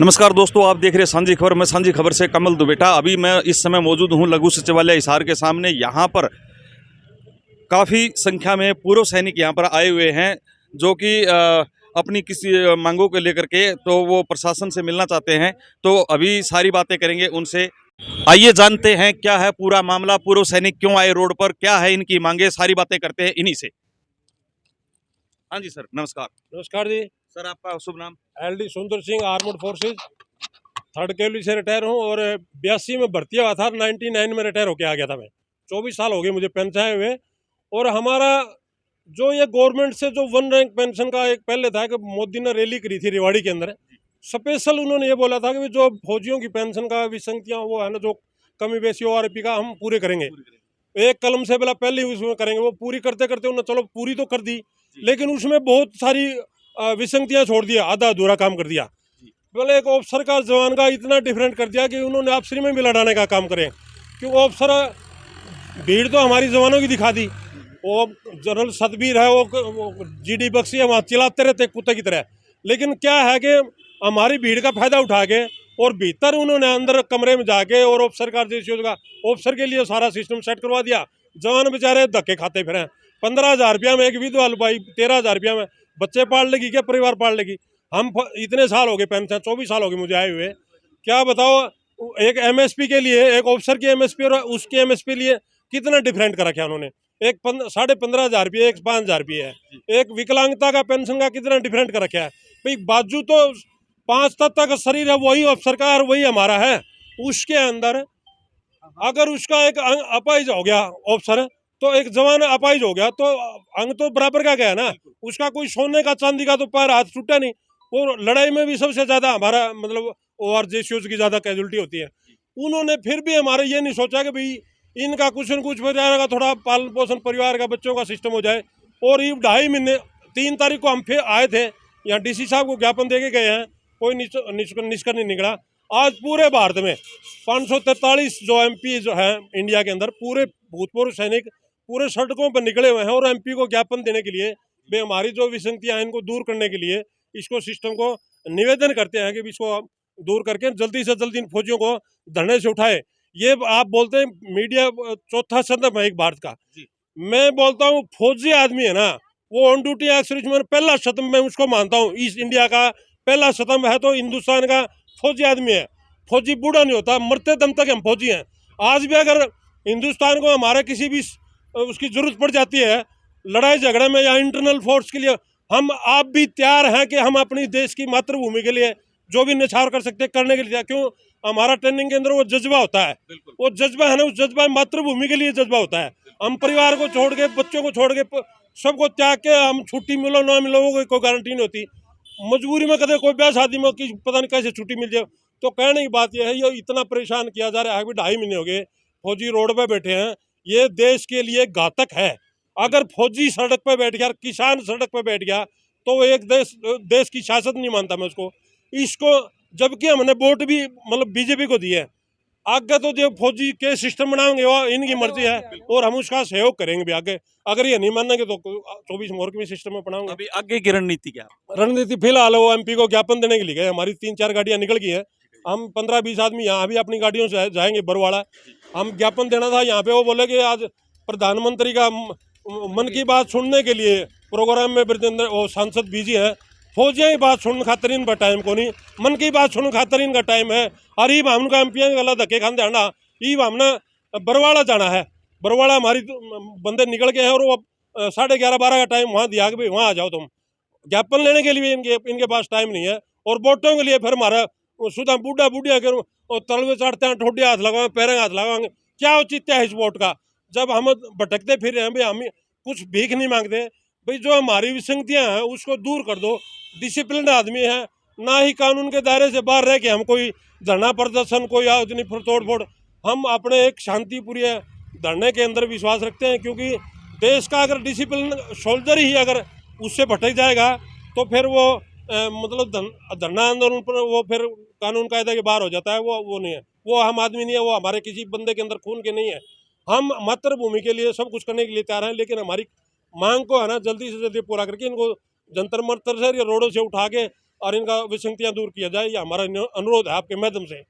नमस्कार दोस्तों, आप देख रहे हैं सांझी खबर। मैं सांझी खबर से कमल दुबेटा। अभी मैं इस समय मौजूद हूं लघु सचिवालय हिसार के सामने। यहां पर काफ़ी संख्या में पूर्व सैनिक यहां पर आए हुए हैं जो कि अपनी किसी मांगों को लेकर के तो वो प्रशासन से मिलना चाहते हैं। तो अभी सारी बातें करेंगे उनसे। आइए जानते हैं क्या है पूरा मामला, पूर्व सैनिक क्यों आए रोड पर, क्या है इनकी मांगे, सारी बातें करते हैं इन्हीं से। हाँ जी सर, नमस्कार। नमस्कार जी। सर आपका शुभ नाम? LD Sundar Singh, armed forces, 3rd cavalry से रिटायर हूँ और 82 में भर्ती हुआ था। 99 में रिटायर होके आ गया था मैं। 24 साल हो गए मुझे पेंशन आए हुए। और हमारा जो ये गवर्नमेंट से जो 1 रैंक पेंशन का एक पहले था कि मोदी ने रैली करी थी रेवाड़ी के अंदर, स्पेशल उन्होंने ये बोला था कि जो फौजियों की पेंशन का विसंगतियाँ वो है ना, जो कमी बेसी ORP का हम पूरे करेंगे। एक कलम से बोला पहले ही उसमें करेंगे, वो पूरी करते करते उन्होंने चलो पूरी तो कर दी, लेकिन उसमें बहुत सारी विसंगतियां छोड़ दिया, आधा अधूरा काम कर दिया। बोले एक ऑफिसर का जवान का इतना डिफरेंट कर दिया कि उन्होंने आपसी में भी लड़ाने का काम करें, क्योंकि ऑफिसर भीड़ तो हमारी जवानों की दिखा दी। वो जनरल सतबीर है, वो GD बख्शी है, वहाँ चिल्लाते रहते कुत्ते की तरह। लेकिन क्या है कि हमारी भीड़ का फायदा उठा के और भीतर उन्होंने अंदर कमरे में जाके और ऑफिसर का ऑफिसर के लिए सारा सिस्टम सेट करवा दिया। जवान बेचारे धक्के खाते फिर 15,000 रुपया में एक विधवा लुपाई, 13,000 रुपया में बच्चे पाल लेगी क्या, परिवार पाल लेगी। हम इतने साल हो गए पेंशन, 24 साल हो गए मुझे आए हुए। क्या बताओ, एक MSP के लिए, एक ऑफिसर की MSP और उसकी MSP लिए कितना डिफरेंट कर रखा उन्होंने। एक 15,500 रुपये, एक 5,000 रुपये है। एक विकलांगता का पेंशन का कितना डिफरेंट कर रखा है भाई। बाजू तो 5 तत्व का शरीर है, वही ऑफिसर का और वही हमारा है। उसके अंदर अगर उसका एक अंग अपाहिज हो गया ऑफिसर, तो एक जवान अपाहिज हो गया तो अंग तो बराबर का गया ना। उसका कोई सोने का चांदी का तो पैर हाथ छूटा नहीं। वो लड़ाई में भी सबसे ज्यादा हमारा मतलब ORJCOs की ज्यादा कैजुअलिटी होती है। उन्होंने फिर भी हमारे ये नहीं सोचा कि भाई इनका कुछ न कुछ हो जाएगा, थोड़ा पालन पोषण परिवार का बच्चों का सिस्टम हो जाए। और ये 2.5 महीने 3 तारीख को हम फिर आए थे यहाँ, DC साहब को ज्ञापन दे के गए हैं, कोई निष्कर्ष नहीं निकला। आज पूरे भारत में 543 जो MP जो है इंडिया के अंदर, पूरे भूतपूर्व सैनिक पूरे सड़कों पर निकले हुए हैं और MP को ज्ञापन देने के लिए, वे हमारी जो विसंगतियां हैं इनको दूर करने के लिए इसको सिस्टम को निवेदन करते हैं कि इसको दूर करके जल्दी से जल्दी इन फौजियों को धरने से उठाए। ये आप बोलते हैं मीडिया चौथा स्तंभ है एक भारत का। मैं बोलता हूँ फौजी आदमी है ना, वो ऑन ड्यूटी एक्स में पहला स्तंभ मैं उसको मानता हूँ। ईस्ट इंडिया का पहला स्तंभ है तो हिंदुस्तान का फौजी आदमी है। फौजी बूढ़ा नहीं होता, मरते दम तक हम फौजी हैं। आज भी अगर हिंदुस्तान को हमारे किसी भी उसकी जरूरत पड़ जाती है लड़ाई झगड़े में या इंटरनल फोर्स के लिए, हम आप भी तैयार हैं कि हम अपनी देश की मातृभूमि के लिए जो भी निछावर कर सकते हैं करने के लिए। क्यों, हमारा ट्रेनिंग के अंदर वो जज्बा होता है, वो जज्बा है ना, उस जज्बा मातृभूमि के लिए जज्बा होता है। हम परिवार को छोड़ के, बच्चों को छोड़ के, सबको त्याग के हम छुट्टी मिलो ना मिलो वो कोई गारंटी नहीं होती। मजबूरी में कदे कोई ब्याह शादी में कि पता नहीं कैसे छुट्टी मिल जाए। तो कहने की बात यह है, ये इतना परेशान किया जा रहा है। अभी 2.5 महीने हो गए फौजी रोड पे बैठे हैं। ये देश के लिए घातक है। अगर फौजी सड़क पे बैठ गया, किसान सड़क पे बैठ गया, तो वो एक देश की सियासत नहीं मानता मैं इसको। जबकि हमने वोट भी मतलब BJP को दी है। आगे तो जो फौजी के सिस्टम बनाएंगे वो इनकी मर्जी है और हम उसका सहयोग करेंगे भी आगे। अगर ये नहीं मानेंगे तो 24 मोर्क में सिस्टम में बनाऊंगे। अभी आगे की रणनीति क्या? रणनीति फिलहाल वो MP को ज्ञापन देने के लिए गए। हमारी 3-4 गाड़ियां निकल गई है। हम 15-20 आदमी यहाँ भी अपनी गाड़ियों से जाएंगे बरवाड़ा। हम ज्ञापन देना था यहाँ पे। वो बोले कि आज प्रधानमंत्री का मन की बात सुनने के लिए प्रोग्राम में वो सांसद बिजी है। फौजियों की बात सुनने खातर इनका टाइम को नहीं, मन की बात सुनने खातर इनका टाइम है। और ईब हमका MP गला धक्के खान देना, ईब हमने बरवाड़ा जाना है। बरवाड़ा हमारी बंदे निकल गए हैं और वो 11:30-12 का टाइम वहाँ दिया कि भाई वहाँ आ जाओ तुम। ज्ञापन लेने के लिए इनके पास टाइम नहीं है। और वोटों के लिए फिर हमारा सुधा बूढ़ा बूढ़िया कर तलवे चढ़ते हैं, ठोडे हाथ लगाओ, पैर हाथ लगाओगे, क्या औचित्य है इस वोट का। जब हम भटकते फिर रहे हैं भाई, हम कुछ भीख नहीं मांगते भाई। जो हमारी विसंगतियां हैं उसको दूर कर दो। डिसिप्लिन आदमी है, ना ही कानून के दायरे से बाहर रह के हम कोई धरना प्रदर्शन, कोई आयोजन तोड़ फोड़। हम अपने एक शांतिपूर्ण धरने के अंदर विश्वास रखते हैं, क्योंकि देश का अगर डिसिप्लिन सोल्जर ही अगर उससे भटक जाएगा तो फिर वो मतलब धरना आंदोलन पर वो फिर कानून कायदे के बाहर हो जाता है। वो नहीं है, वो हम आदमी नहीं है, वो हमारे किसी बंदे के अंदर खून के नहीं है। हम मातृभूमि के लिए सब कुछ करने के लिए तैयार हैं, लेकिन हमारी मांग को है ना जल्दी से जल्दी पूरा करके इनको जंतर मंतर से या रोडों से उठा के और इनका विसंगतियाँ दूर किया जाए, ये हमारा अनुरोध है आपके माध्यम से।